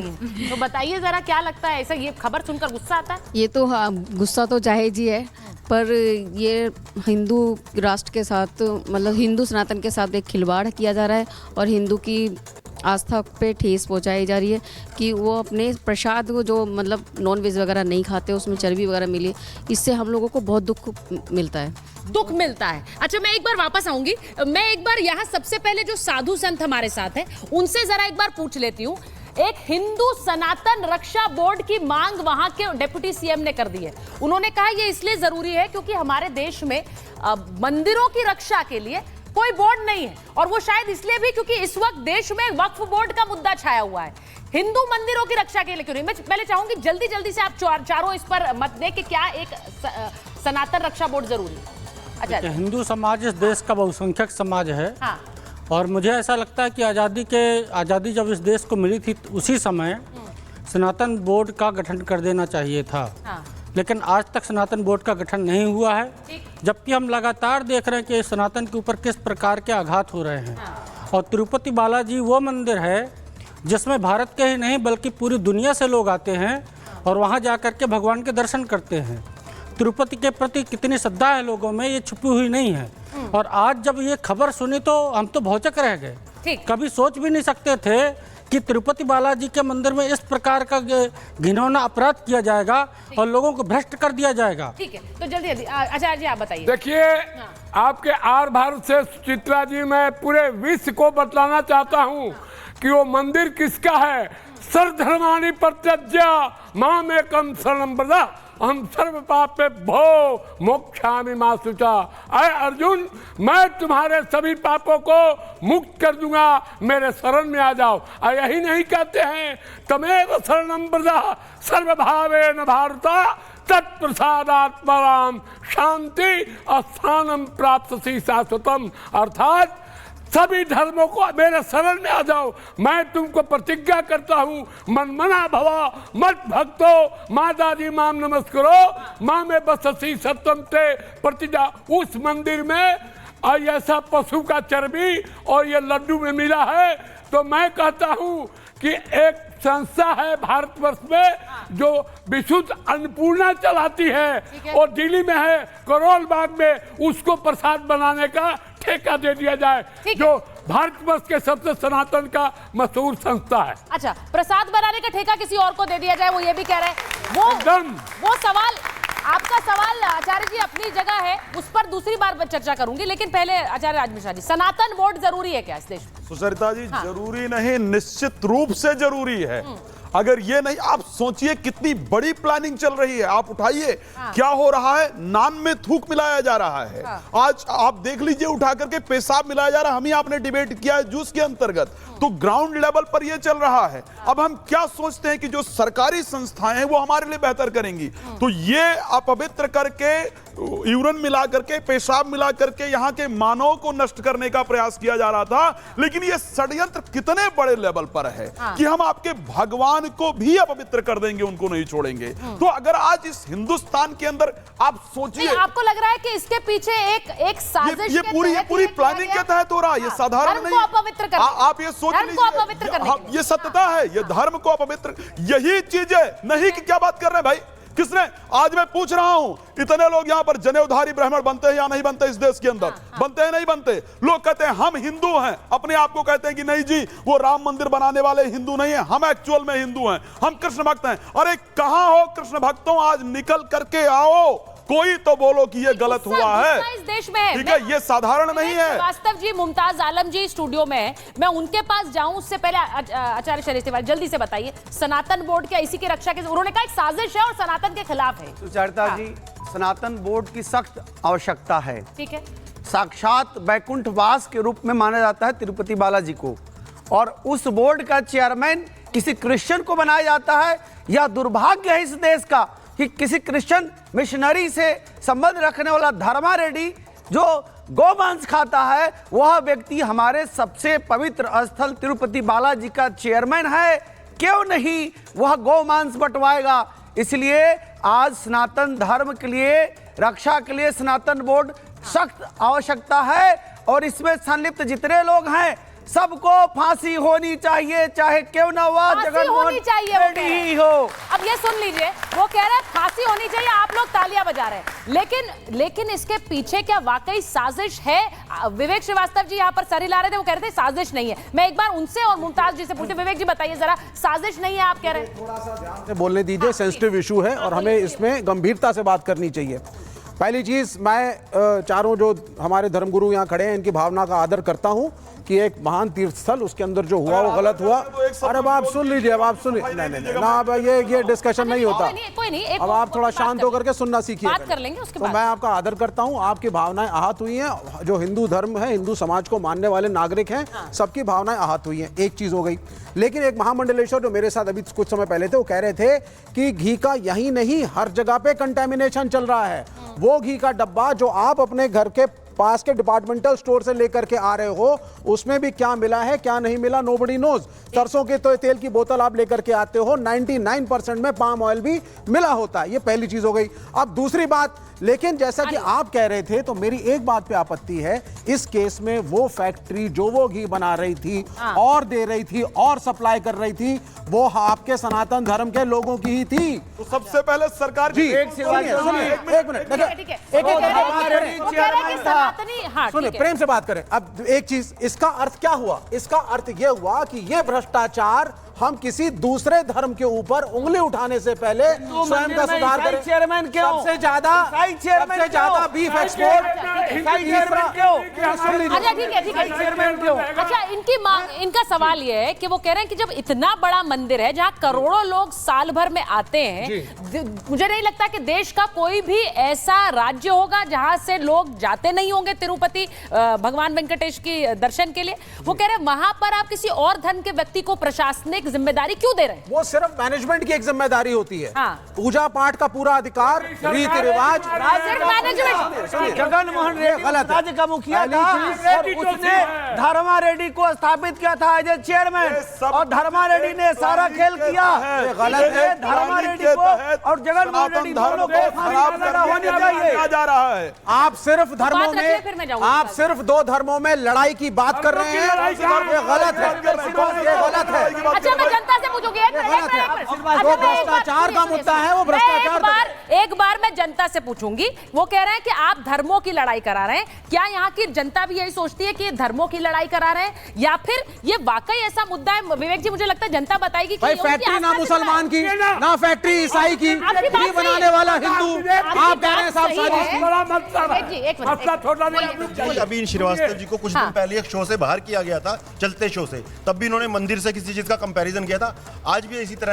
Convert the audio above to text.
तो बताइए जरा, क्या लगता है, ऐसा ये खबर सुनकर गुस्सा आता है? ये तो हाँ, गुस्सा तो जायज ही है, पर ये हिंदू राष्ट्र के साथ, मतलब हिंदू सनातन के साथ एक खिलवाड़ किया जा रहा है और हिंदू की आस्था पे ठेस पहुंचाई जा रही है कि वो अपने प्रसाद को, जो मतलब नॉन वेज वगैरह नहीं खाते, उसमें चर्बी वगैरह मिली, इससे हम लोगों को बहुत दुख मिलता है। दुख मिलता है। अच्छा, मैं एक बार वापस आऊंगी। मैं एक बार यहाँ सबसे पहले जो साधु संत हमारे साथ हैं उनसे जरा एक बार पूछ लेती हूँ। एक हिंदू सनातन रक्षा बोर्ड की मांग वहां के डिप्टी सीएम ने कर दी है। उन्होंने कहा यह इसलिए जरूरी है क्योंकि हमारे देश में मंदिरों की रक्षा के लिए कोई बोर्ड नहीं है, और वो शायद इसलिए भी क्योंकि इस वक्त देश में वक्फ बोर्ड का मुद्दा छाया हुआ है। हिंदू मंदिरों की रक्षा के लिए क्यों नहीं? मैं पहले चाहूंगी जल्दी जल्दी से आप चारों इस पर मत दें कि क्या एक सनातन रक्षा बोर्ड जरूरी है। अच्छा, हिंदू समाज इस देश का बहुसंख्यक समाज है। हाँ। और मुझे ऐसा लगता है कि आज़ादी जब इस देश को मिली थी उसी समय सनातन बोर्ड का गठन कर देना चाहिए था। हाँ। लेकिन आज तक सनातन बोर्ड का गठन नहीं हुआ है, जबकि हम लगातार देख रहे हैं कि सनातन के ऊपर किस प्रकार के आघात हो रहे हैं। हाँ। और तिरुपति बालाजी वो मंदिर है जिसमें भारत के ही नहीं बल्कि पूरी दुनिया से लोग आते हैं और वहाँ जा कर के भगवान के दर्शन करते हैं। तिरुपति के प्रति कितनी श्रद्धा है लोगों में, ये छुपी हुई नहीं है। और आज जब ये खबर सुनी तो हम तो भौचक रह गए। कभी सोच भी नहीं सकते थे कि तिरुपति बालाजी के मंदिर में इस प्रकार का घिनौना अपराध किया जाएगा और लोगों को भ्रष्ट कर दिया जाएगा। ठीक है, तो जल्दी जल्दी आचार्य जी आप बताइए। देखिए, आपके आर भारत से सुचित्रा जी, मैं पूरे विश्व को बतलाना चाहता हूँ कि वो मंदिर किसका है। सर्वधर्माणि परित्यज्य मामेकं शरणं व्रज हम सर्व पापे भो मोक्षामि मा शुचा। अरे अर्जुन, मैं तुम्हारे सभी पापों को मुक्त कर दूंगा, मेरे शरण में आ जाओ। और यही नहीं कहते हैं, तमेव शरणं व्रज सर्वभावेन भारत तत्प्रसादात् परां शांति स्थानं प्राप्स्यसि शाश्वतम्। अर्थात सभी धर्मों को मेरे शरण में आ जाओ। मैं तुमको प्रतिज्ञा करता हूँ, मनमना भव मत भक्तो माताजी माम नमस्करो माँ में बससी सत्यम ते प्रतिज्ञा। उस मंदिर में ऐसा पशु का चर्बी और ये लड्डू में मिला है, तो मैं कहता हूँ कि एक संस्था है भारतवर्ष में जो विशुद्ध अन्नपूर्णा चलाती है और दिल्ली में है करोल बाग में, उसको प्रसाद बनाने का ठेका दे दिया जाए, जो भारतवर्ष के सबसे सनातन का मशहूर संस्था है। अच्छा, प्रसाद बनाने का ठेका किसी और को दे दिया जाए, वो ये भी कह रहे हैं। वो सवाल, आपका सवाल आचार्य जी अपनी जगह है, उस पर दूसरी बार चर्चा करूंगी, लेकिन पहले आचार्य राज मिश्रा जी, सनातन बोर्ड जरूरी है क्या इस देश में? सुचरिता जी, जरूरी नहीं, निश्चित रूप से जरूरी है। अगर ये नहीं, आप सोचिए कितनी बड़ी प्लानिंग चल रही है। आप उठाइए, क्या हो रहा है, नान में थूक मिलाया जा रहा है। आज आप देख लीजिए, उठा करके पेशाब मिलाया जा रहा है। हम ही आपने डिबेट किया है जूस के अंतर्गत, तो ग्राउंड लेवल पर यह चल रहा है। अब हम क्या सोचते हैं कि जो सरकारी संस्थाएं हैं वो हमारे लिए बेहतर करेंगी, तो ये अपवित्र करके, यूरिन मिला करके, पेशाब मिला करके यहाँ के मानव को नष्ट करने का प्रयास किया जा रहा था। लेकिन ये षड्यंत्र कितने बड़े लेवल पर है कि हम आपके भगवान को भी अपवित्र कर देंगे, उनको नहीं छोड़ेंगे। तो अगर आज इस हिंदुस्तान के अंदर आप सोचिए, आपको लग रहा है कि इसके पीछे एक साजिश, ये पूरी प्लानिंग के तहत हो रहा है, ये साधारण नहीं। आप ये सोच लीजिए, ये सत्यता है, ये धर्म को अपवित्र, यही चीजें नहीं कि क्या बात कर रहे हैं भाई। किसने, आज मैं पूछ रहा हूं, इतने लोग यहां पर जनेऊधारी ब्राह्मण बनते हैं या नहीं बनते इस देश के अंदर? बनते हैं नहीं बनते? लोग कहते हैं हम हिंदू हैं, अपने आप को कहते हैं कि नहीं जी वो राम मंदिर बनाने वाले हिंदू नहीं है, हम एक्चुअल में हिंदू हैं, हम कृष्ण भक्त हैं। अरे कहां हो कृष्ण भक्तों, आज निकल करके आओ, कोई तो बोलो कि ये गलत हुआ है इस देश में। ठीक है, ये साधारण नहीं है। वास्तव जी, मुमताज आलम जी स्टूडियो में है, मैं उनके पास जाऊं उससे पहले आचार्य शरीफ तिवारी जल्दी से बताइए, सनातन बोर्ड क्या इसी की रक्षा के, उन्होंने कहा एक साजिश है और सनातन के खिलाफ है। सुचरिता जी, सनातन बोर्ड की सख्त आवश्यकता है। ठीक है, साक्षात वैकुंठ वास के रूप में माना जाता है तिरुपति बालाजी को, और उस बोर्ड का चेयरमैन किसी क्रिश्चियन को बनाया जाता है। यह दुर्भाग्य है इस देश का कि किसी क्रिश्चियन मिशनरी से संबंध रखने वाला धर्मा रेड्डी जो गोमांस खाता है, वह व्यक्ति हमारे सबसे पवित्र स्थल तिरुपति बालाजी का चेयरमैन है। क्यों नहीं वह गोमांस बंटवाएगा? इसलिए आज सनातन धर्म के लिए, रक्षा के लिए सनातन बोर्ड सख्त आवश्यकता है, और इसमें संलिप्त जितने लोग हैं सबको फांसी होनी चाहिए, चाहे क्यों ना हुआ फांसी जगनमोहन होनी चाहिए वो रेड्डी कह रहे ही हैं। हो। अब ये सुन लीजिए, वो कह रहे हैं फांसी होनी चाहिए, आप लोग तालियां बजा रहे हैं, लेकिन इसके पीछे क्या वाकई साजिश है? विवेक श्रीवास्तव जी यहाँ पर सर हिला रहे थे, वो कह रहे थे साजिश नहीं है। मैं एक बार उनसे और मुमताज जी से पूछे, विवेक जी बताइए जरा, साजिश नहीं है आप कह रहे हैं? बोलने दीजिए, सेंसिटिव इशू है और हमें इसमें गंभीरता से बात करनी चाहिए। पहली चीज, मैं चारों जो हमारे धर्मगुरु यहाँ खड़े हैं इनकी भावना का आदर करता हूँ कि एक महान तीर्थ स्थल, उसके अंदर जो हुआ वो गलत हुआ। अरे अब आप सुन लीजिए, अब आप सुन, नहीं ना, अब ये डिस्कशन नहीं होता। कोई नहीं, अब आप थोड़ा शांत होकर के सुनना सीखिए। बात कर लेंगे उसके तो बाद। मैं आपका आदर करता हूँ, आपकी भावनाएं आहत हुई हैं, जो हिंदू धर्म है, हिंदू समाज को मानने वाले नागरिक हैं, सबकी भावनाएं आहत हुई हैं, एक चीज हो गई। लेकिन एक महामंडलेश्वर जो मेरे साथ अभी कुछ समय पहले थे, वो कह रहे थे कि घी का यही नहीं हर जगह पे कंटेमिनेशन चल रहा है। वो घी का डब्बा जो आप अपने घर के पास के डिपार्टमेंटल स्टोर से लेकर के आ रहे हो, उसमें भी क्या मिला है क्या नहीं मिला नोबडी नोज। सरसों के तो तेल की बोतल आप लेकर के आते हो, 99% में पाम ऑयल भी मिला होता है। ये पहली चीज हो गई। अब दूसरी बात, लेकिन जैसा कि आप कह रहे थे, तो मेरी एक बात पे आपत्ति है, इस केस में वो फैक्ट्री जो वो घी बना रही थी और दे रही थी और सप्लाई कर रही थी, वो आपके सनातन धर्म के लोगों की ही थी। तो सबसे पहले सरकार जी, एक एक मिनट, ठीक है, सुनिए, प्रेम से बात करें। अब एक चीज, इसका अर्थ क्या हुआ? इसका अर्थ यह हुआ कि यह भ्रष्टाचार हम किसी दूसरे धर्म के ऊपर उंगली उठाने से पहले स्वयं का सुधार करें। चेयरमैन क्यों? सबसे ज्यादा बीफ एक्सपोर्ट। अच्छा ठीक है, चेयरमैन क्यों? अच्छा इनकी मांग, इनका सवाल ये है कि वो कह रहे हैं कि जब इतना बड़ा मंदिर है जहां करोड़ों लोग साल भर में आते हैं, मुझे नहीं लगता कि देश का कोई भी ऐसा राज्य होगा जहां से लोग जाते नहीं होंगे तिरुपति भगवान वेंकटेश की दर्शन के लिए। वो कह रहे हैं वहां पर आप किसी और धर्म के व्यक्ति को प्रशासनिक जिम्मेदारी क्यों दे रहे हैं? वो सिर्फ मैनेजमेंट की एक जिम्मेदारी होती है। हाँ। पूजा पाठ का पूरा अधिकार, रीति रिवाज, सिर्फ मैनेजमेंट। जगनमोहन रेड्डी गलत है। राज्य का मुखिया पहली था चीज, और उसने धर्मा रेड्डी को स्थापित किया था एज ए चेयरमैन, और धर्मा रेड्डी ने सारा खेल किया। ये गलत है। धर्मा रेड्डी को और जगनमोहन रेड्डी दोनों को फांसी होनी चाहिए। जा रहा है। आप सिर्फ धर्मों बात रखिए, फिर मैं में, जाऊंगा। आप सिर्फ दो धर्मों में लड़ाई की बात कर रहे हैं। ये गलत है, ये गलत है। अच्छा मैं जनता से पूछूंगी, एक मिनट, गलत है। एक मिनट। जो अच्छा, मैं एक बार- भ्रष्टाचार का सुनिए, मुद्दा है, वो मैं भ्रष्टाचार एक बार मैं जनता से पूछूंगी। वो कह रहे हैं कि आप धर्मों की लड़ाई करा रहे हैं, क्या यहाँ की जनता भी यही सोचती है कि ये धर्मों की लड़ाई करा रहे हैं, या फिर ये वाकई ऐसा मुद्दा है? विवेक जी, मुझे लगता है जनता बताएगी कि भाई उनकी फैक्ट्री ना आस्था मुसलमान की, ना फैक्ट्री ईसाई की, आपकी बात घी सही बनाने है। वाला हिंदू। आप कह रहे हैं साहब साजिश की। विवेक जी, एक मिनट, मसला छोटा नहीं, बोलिए। आप लोग अभी इन श्रीवास्तव जी को कुछ हाँ। दिन पहले एक शो से बाहर किया गया था, चलते शो से, तब भी इन्होंने मंदिर से किसी चीज का कंपैरिजन किया था। आज भी इसी तरह